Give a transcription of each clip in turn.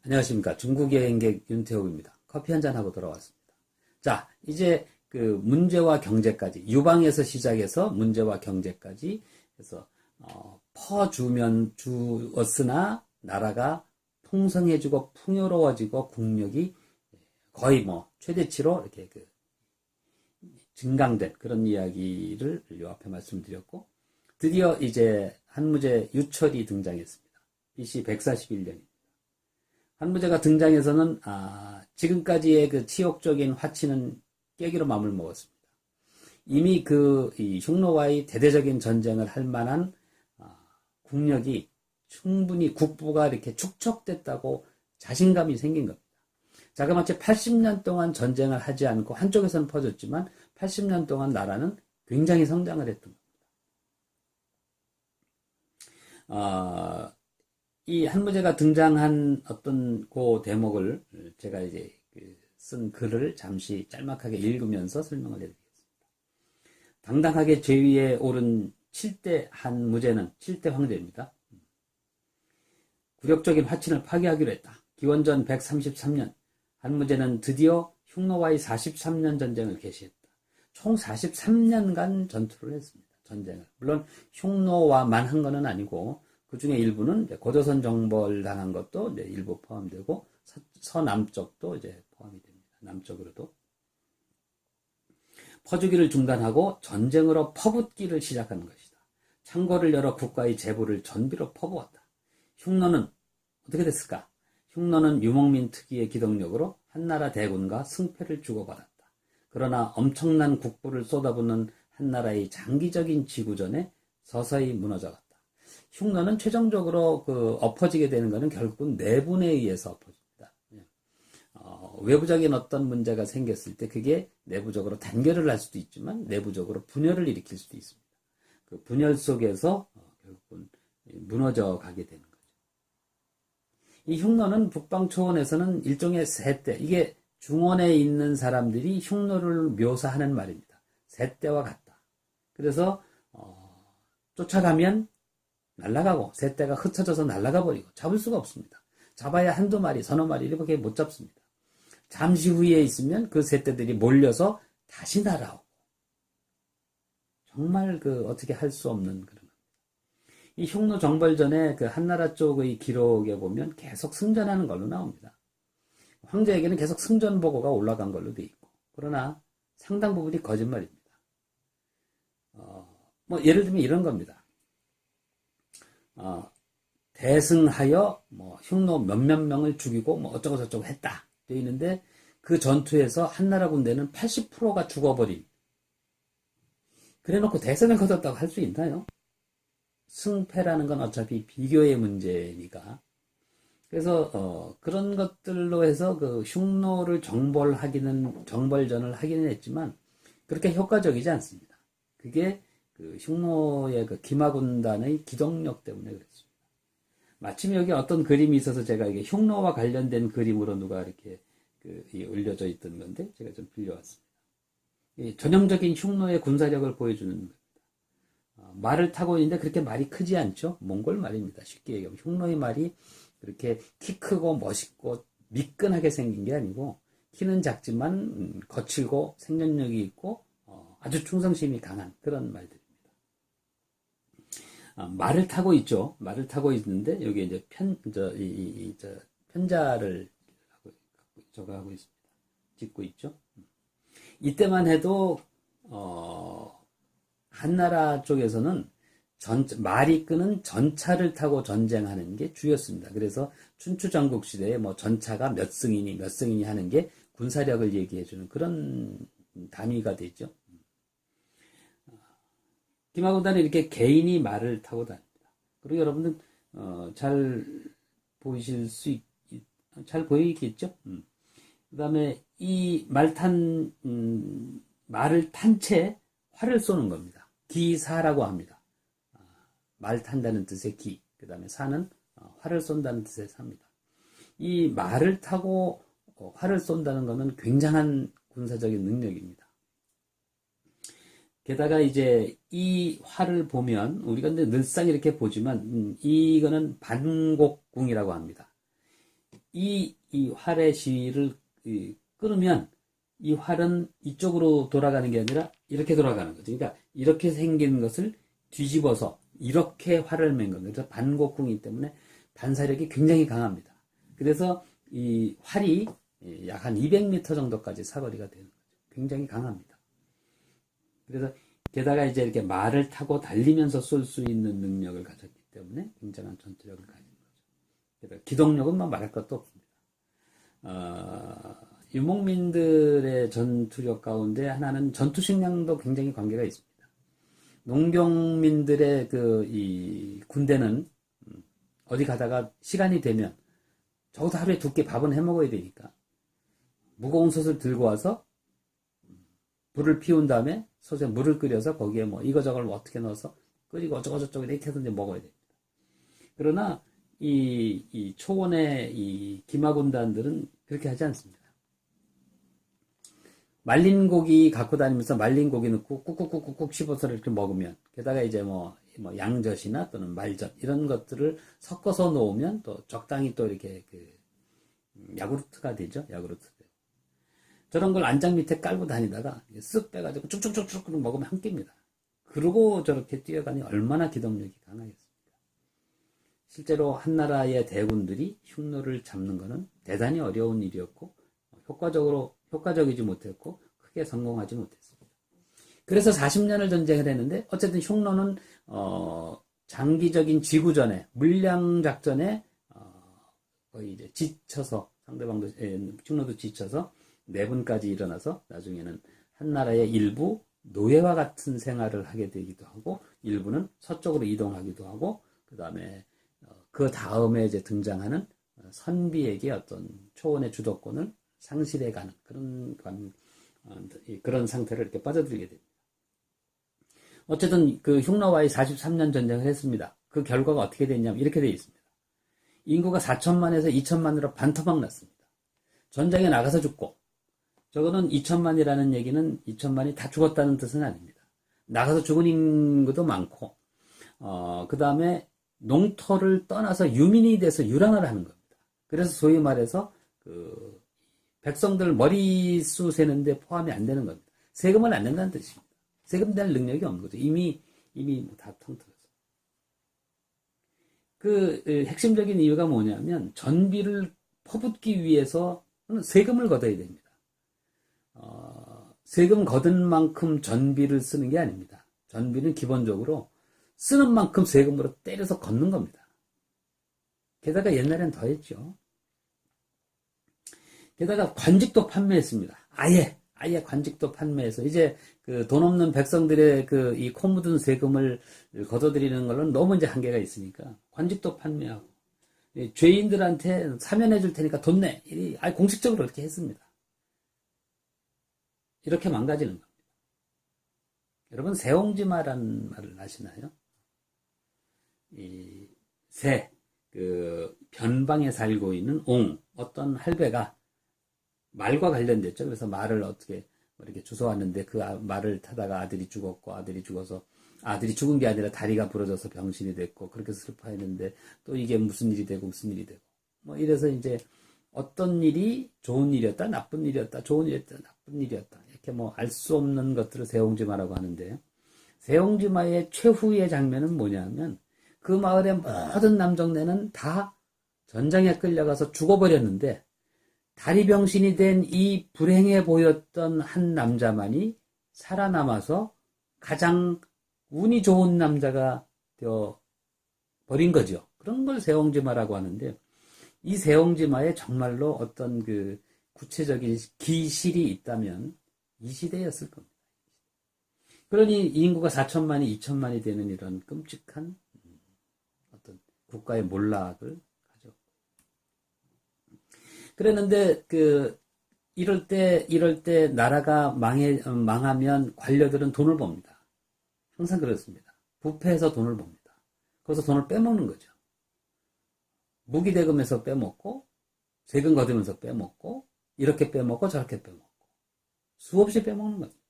안녕하십니까. 중국 여행객 윤태욱입니다. 커피 한잔 하고 돌아왔습니다. 자, 이제 그 문제와 경제까지, 유방에서 시작해서 문제와 경제까지 해서, 퍼주면 주었으나 나라가 풍성해지고 풍요로워지고 국력이 거의 뭐 최대치로 이렇게 증강된 그런 이야기를 요 앞에 말씀드렸고, 드디어 이제 한무제 유철이 등장했습니다. BC 141년입니다. 한무제가 등장해서는 지금까지의 그 치욕적인 화치는 깨기로 마음을 먹었습니다. 이미 이 흉노와의 대대적인 전쟁을 할 만한 국력이 충분히 국부가 이렇게 축적됐다고 자신감이 생긴 겁니다. 자그마치 80년 동안 전쟁을 하지 않고 한쪽에서는 퍼졌지만 80년 동안 나라는 굉장히 성장을 했던 겁니다. 이 한무제가 등장한 어떤 그 대목을 제가 이제 쓴 글을 잠시 짤막하게 읽으면서 설명을 해드리겠습니다. 당당하게 제위에 오른 7대 한무제는 7대 황제입니다. 굴욕적인 화친을 파괴하기로 했다. 기원전 133년 한무제는 드디어 흉노와의 43년 전쟁을 개시했다. 총 43년간 전투를 했습니다. 전쟁을. 물론 흉노와만 한 것은 아니고 그 중에 일부는 고조선 정벌 당한 것도 이제 일부 포함되고 서남쪽도 이제 포함이 됩니다. 남쪽으로도. 퍼주기를 중단하고 전쟁으로 퍼붓기를 시작하는 것이다. 창고를 열어 국가의 재부를 전비로 퍼부었다. 흉노는 어떻게 됐을까? 흉노는 유목민 특유의 기동력으로 한나라 대군과 승패를 주고받았다. 그러나 엄청난 국부를 쏟아붓는 한나라의 장기적인 지구전에 서서히 무너져갔다. 흉노는 최종적으로 엎어지게 되는 것은 결국은 내분에 의해서 엎어집니다. 외부적인 어떤 문제가 생겼을 때 그게 내부적으로 단결을 할 수도 있지만 내부적으로 분열을 일으킬 수도 있습니다. 그 분열 속에서 결국은 무너져 가게 되는 거죠. 이 흉노는 북방 초원에서는 일종의 새떼, 이게 중원에 있는 사람들이 흉노를 묘사하는 말입니다. 새떼와 같다. 그래서 쫓아가면 날아가고 새떼가 흩어져서 날아가 버리고 잡을 수가 없습니다. 잡아야 한두 마리, 서너 마리 이렇게 못 잡습니다. 잠시 후에 있으면 그 새떼들이 몰려서 다시 날아오고 정말 어떻게 할 수 없는 그런 겁니다. 이 흉노 정벌전에 한나라 쪽의 기록에 보면 계속 승전하는 걸로 나옵니다. 황제에게는 계속 승전 보고가 올라간 걸로 돼 있고 그러나 상당 부분이 거짓말입니다. 예를 들면 이런 겁니다. 대승하여 흉노 몇몇 명을 죽이고 어쩌고 저쩌고 했다 되어 있는데 그 전투에서 한나라 군대는 80%가 죽어버린. 그래놓고 대승을 거뒀다고 할 수 있나요? 승패라는 건 어차피 비교의 문제니까. 그래서 그런 것들로 해서 흉노를 정벌전을 하기는 했지만 그렇게 효과적이지 않습니다. 그게 흉노의 기마군단의 기동력 때문에 그랬습니다. 마침 여기 어떤 그림이 있어서 제가 이게 흉노와 관련된 그림으로 누가 이렇게 올려져 있던 건데 제가 좀 빌려왔습니다. 전형적인 흉노의 군사력을 보여주는 겁니다. 말을 타고 있는데 그렇게 말이 크지 않죠? 몽골 말입니다. 쉽게 얘기하면 흉노의 말이 그렇게 키 크고 멋있고 미끈하게 생긴 게 아니고 키는 작지만 거칠고 생존력이 있고 아주 충성심이 강한 그런 말들입니다. 말을 타고 있죠. 말을 타고 있는데 여기 이제 편자를 하고 있습니다. 짓고 있죠. 이때만 해도 한나라 쪽에서는 말이 끄는 전차를 타고 전쟁하는 게 주였습니다. 그래서 춘추 전국 시대에 전차가 몇 승이니 하는 게 군사력을 얘기해주는 그런 단위가 되죠. 기마군단은 이렇게 개인이 말을 타고 다닙니다. 그리고 여러분들 잘 보이겠죠? 그 다음에 이 말을 탄 채 활을 쏘는 겁니다. 기사라고 합니다. 말 탄다는 뜻의 기, 그 다음에 사는 활을 쏜다는 뜻의 사입니다. 이 말을 타고 활을 쏜다는 것은 굉장한 군사적인 능력입니다. 게다가 이제 이 활을 보면 우리가 근데 늘상 이렇게 보지만 이거는 반곡궁이라고 합니다. 이 활의 시위를 끊으면 이 활은 이쪽으로 돌아가는 게 아니라 이렇게 돌아가는 거죠. 그러니까 이렇게 생긴 것을 뒤집어서 이렇게 활을 맨 겁니다. 그래서 반곡궁이기 때문에 반사력이 굉장히 강합니다. 그래서 이 활이 약 한 200m 정도까지 사거리가 되는 거죠. 굉장히 강합니다. 그래서 게다가 이제 이렇게 말을 타고 달리면서 쏠 수 있는 능력을 가졌기 때문에 굉장한 전투력을 가진 거죠. 그래서 기동력은 뭐 말할 것도 없습니다. 유목민들의 전투력 가운데 하나는 전투 식량도 굉장히 관계가 있습니다. 농경민들의 이 군대는 어디 가다가 시간이 되면 적어도 하루에 2끼 밥은 해 먹어야 되니까 무거운 솥을 들고 와서 불을 피운 다음에 솥에 물을 끓여서 거기에 뭐 이거저걸 어떻게 넣어서 끓이고 어쩌고저쩌고 이렇게 해서 이제 먹어야 됩니다. 그러나 이 초원의 이 기마군단들은 그렇게 하지 않습니다. 말린 고기 갖고 다니면서 말린 고기 넣고 꾹꾹꾹꾹 씹어서 이렇게 먹으면, 게다가 이제 뭐 양젓이나 또는 말젓 이런 것들을 섞어서 놓으면 또 적당히 또 이렇게 야구르트가 되죠. 야구르트. 저런 걸 안장 밑에 깔고 다니다가 쓱 빼가지고 쭉쭉쭉쭉 먹으면 한 끼입니다. 그러고 저렇게 뛰어가니 얼마나 기동력이 강하겠습니까? 실제로 한나라의 대군들이 흉노를 잡는 것은 대단히 어려운 일이었고 효과적이지 못했고 크게 성공하지 못했습니다. 그래서 40년을 전쟁을 했는데 어쨌든 흉노는 장기적인 지구전에 물량작전에 거의 이제 지쳐서 상대방도 흉노도 지쳐서 내분까지 일어나서 나중에는 한나라의 일부 노예와 같은 생활을 하게 되기도 하고 일부는 서쪽으로 이동하기도 하고 그 다음에 이제 등장하는 선비에게 어떤 초원의 주도권을 상실해가는 그런 상태를 이렇게 빠져들게 됩니다. 어쨌든 그 흉노와의 43년 전쟁을 했습니다. 그 결과가 어떻게 됐냐면 이렇게 되어 있습니다. 인구가 4천만에서 2천만으로 반토막 났습니다. 전장에 나가서 죽고, 저거는 2천만이라는 얘기는 2천만이 다 죽었다는 뜻은 아닙니다. 나가서 죽은 인구도 많고, 그 다음에 농토를 떠나서 유민이 돼서 유랑을 하는 겁니다. 그래서 소위 말해서 백성들 머리수 세는데 포함이 안 되는 겁니다. 세금을 안 낸다는 뜻입니다. 세금 낼 능력이 없는 거죠. 이미 다 통틀어서. 핵심적인 이유가 뭐냐면 전비를 퍼붓기 위해서 세금을 걷어야 됩니다. 세금 걷은 만큼 전비를 쓰는 게 아닙니다. 전비는 기본적으로 쓰는 만큼 세금으로 때려서 걷는 겁니다. 게다가 옛날엔 더 했죠. 게다가 관직도 판매했습니다. 아예 관직도 판매해서 이제 돈 없는 백성들의 이 코 묻은 세금을 걷어들이는 걸로는 너무 이제 한계가 있으니까 관직도 판매하고 죄인들한테 사면해 줄 테니까 돈 내. 공식적으로 이렇게 했습니다. 이렇게 망가지는 겁니다. 여러분 세옹지마라는 말을 아시나요? 변방에 살고 있는 어떤 할배가 말과 관련됐죠. 그래서 말을 어떻게 이렇게 주워왔는데 그 말을 타다가 아들이 죽었고, 아들이 죽어서 아들이 죽은 게 아니라 다리가 부러져서 병신이 됐고, 그렇게 슬퍼했는데 또 이게 무슨 일이 되고 이래서 이제 어떤 일이 좋은 일이었다, 나쁜 일이었다, 좋은 일이었다, 나쁜 일이었다, 이렇게 알 수 없는 것들을 세옹지마라고 하는데요. 세옹지마의 최후의 장면은 뭐냐면 그 마을의 모든 남정네는 다 전장에 끌려가서 죽어버렸는데 다리 병신이 된 이 불행해 보였던 한 남자만이 살아남아서 가장 운이 좋은 남자가 되어 버린 거죠. 그런 걸 세옹지마라고 하는데, 이 세옹지마에 정말로 어떤 구체적인 기실이 있다면 이 시대였을 겁니다. 그러니 인구가 4천만이 2천만이 되는 이런 끔찍한 어떤 국가의 몰락을 가져. 그랬는데 이럴 때 나라가 망하면 관료들은 돈을 법니다. 항상 그렇습니다. 부패해서 돈을 법니다. 거기서 돈을 빼먹는 거죠. 무기대금에서 빼먹고, 세금 거두면서 빼먹고, 이렇게 빼먹고 저렇게 빼먹고, 수없이 빼먹는 겁니다.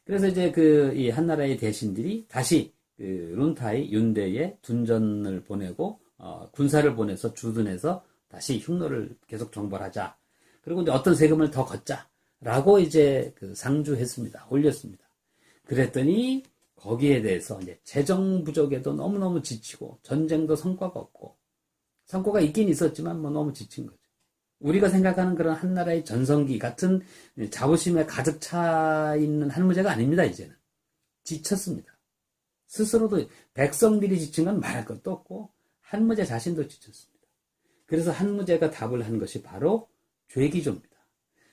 그래서 이제 이 한나라의 대신들이 다시 룬타이 윤대에 둔전을 보내고 군사를 보내서 주둔해서 다시 흉노를 계속 정벌하자. 그리고 이제 어떤 세금을 더 걷자라고 이제 그 상주했습니다. 올렸습니다. 그랬더니 거기에 대해서 이제 재정 부족에도 너무너무 지치고 전쟁도 성과가 없고 성과가 있긴 있었지만 뭐 너무 지친 거죠. 우리가 생각하는 그런 한나라의 전성기 같은 자부심에 가득 차 있는 한무제가 아닙니다. 이제는 지쳤습니다. 스스로도 백성들이 지친 건 말할 것도 없고 한무제 자신도 지쳤습니다. 그래서 한무제가 답을 한 것이 바로 죄기조입니다.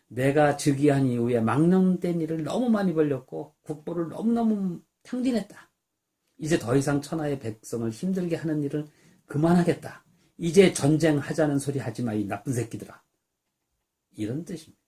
내가 즉위한 이후에 망령된 일을 너무 많이 벌렸고 국보를 너무너무 탕진했다. 이제 더 이상 천하의 백성을 힘들게 하는 일을 그만하겠다. 이제 전쟁하자는 소리 하지 마, 이 나쁜 새끼들아. 이런 뜻입니다.